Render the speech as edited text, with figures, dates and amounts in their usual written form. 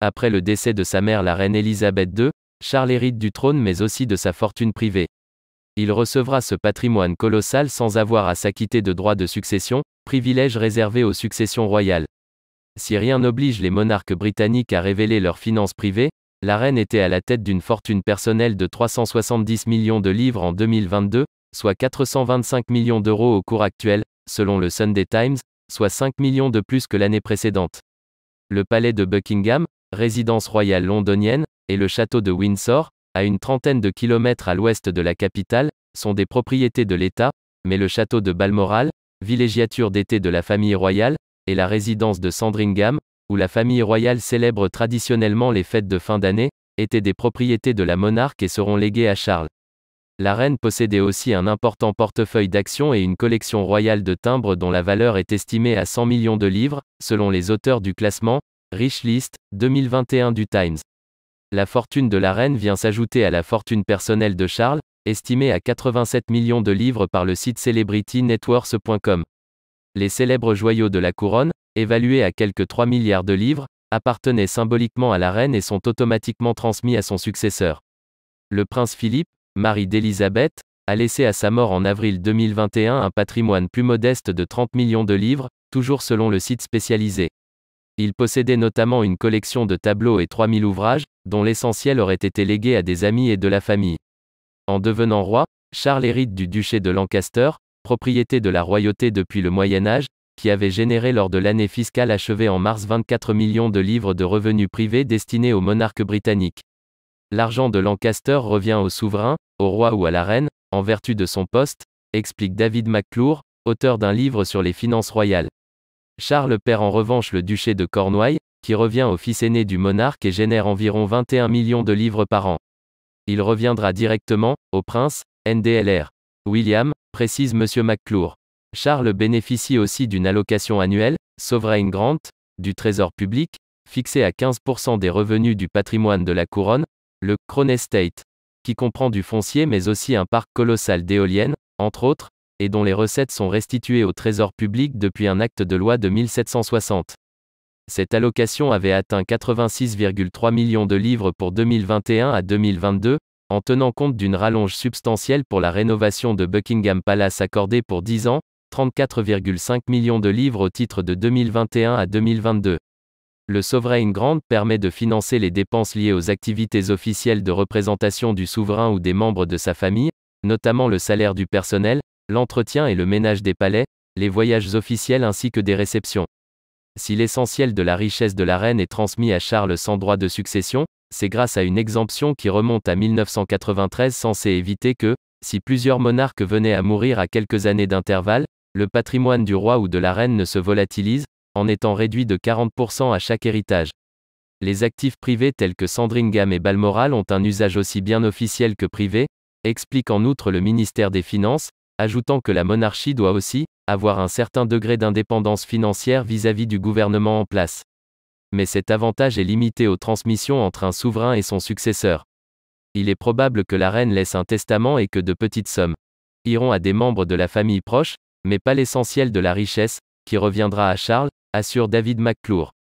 Après le décès de sa mère la reine Élisabeth II, Charles hérite du trône mais aussi de sa fortune privée. Il recevra ce patrimoine colossal sans avoir à s'acquitter de droits de succession, privilège réservé aux successions royales. Si rien n'oblige les monarques britanniques à révéler leurs finances privées, la reine était à la tête d'une fortune personnelle de 370 millions de livres en 2022, soit 425 millions d'euros au cours actuel, selon le Sunday Times, soit 5 millions de plus que l'année précédente. Le palais de Buckingham, résidence royale londonienne, et le château de Windsor, à une trentaine de kilomètres à l'ouest de la capitale, sont des propriétés de l'État, mais le château de Balmoral, villégiature d'été de la famille royale, et la résidence de Sandringham, où la famille royale célèbre traditionnellement les fêtes de fin d'année, étaient des propriétés de la monarque et seront léguées à Charles. La reine possédait aussi un important portefeuille d'actions et une collection royale de timbres dont la valeur est estimée à 100 millions de livres, selon les auteurs du classement Rich List 2021 du Times. La fortune de la reine vient s'ajouter à la fortune personnelle de Charles, estimée à 87 millions de livres par le site celebritynetworth.com. Les célèbres joyaux de la couronne, évalués à quelques 3 milliards de livres, appartenaient symboliquement à la reine et sont automatiquement transmis à son successeur. Le prince Philippe, mari d'Élisabeth, a laissé à sa mort en avril 2021 un patrimoine plus modeste de 30 millions de livres, toujours selon le site spécialisé. Il possédait notamment une collection de tableaux et 3000 ouvrages, dont l'essentiel aurait été légué à des amis et de la famille. En devenant roi, Charles hérite du duché de Lancaster, propriété de la royauté depuis le Moyen Âge, qui avait généré lors de l'année fiscale achevée en mars 24 millions de livres de revenus privés destinés aux monarques britanniques. L'argent de Lancaster revient au souverain, au roi ou à la reine, en vertu de son poste, explique David McClure, auteur d'un livre sur les finances royales. Charles perd en revanche le duché de Cornouailles, qui revient au fils aîné du monarque et génère environ 21 millions de livres par an. Il reviendra directement, au prince, NDLR. William, précise M. McClure. Charles bénéficie aussi d'une allocation annuelle, Sovereign Grant, du Trésor public, fixée à 15% des revenus du patrimoine de la couronne, le Crown Estate, qui comprend du foncier mais aussi un parc colossal d'éoliennes, entre autres, et dont les recettes sont restituées au Trésor public depuis un acte de loi de 1760. Cette allocation avait atteint 86,3 millions de livres pour 2021 à 2022, en tenant compte d'une rallonge substantielle pour la rénovation de Buckingham Palace accordée pour 10 ans, 34,5 millions de livres au titre de 2021 à 2022. Le Sovereign Grant permet de financer les dépenses liées aux activités officielles de représentation du souverain ou des membres de sa famille, notamment le salaire du personnel, l'entretien et le ménage des palais, les voyages officiels ainsi que des réceptions. Si l'essentiel de la richesse de la reine est transmis à Charles sans droit de succession, c'est grâce à une exemption qui remonte à 1993 censée éviter que, si plusieurs monarques venaient à mourir à quelques années d'intervalle, le patrimoine du roi ou de la reine ne se volatilise, en étant réduit de 40% à chaque héritage. Les actifs privés tels que Sandringham et Balmoral ont un usage aussi bien officiel que privé, explique en outre le ministère des Finances, ajoutant que la monarchie doit aussi avoir un certain degré d'indépendance financière vis-à-vis du gouvernement en place. Mais cet avantage est limité aux transmissions entre un souverain et son successeur. Il est probable que la reine laisse un testament et que de petites sommes iront à des membres de la famille proche, mais pas l'essentiel de la richesse, qui reviendra à Charles, assure David McClure.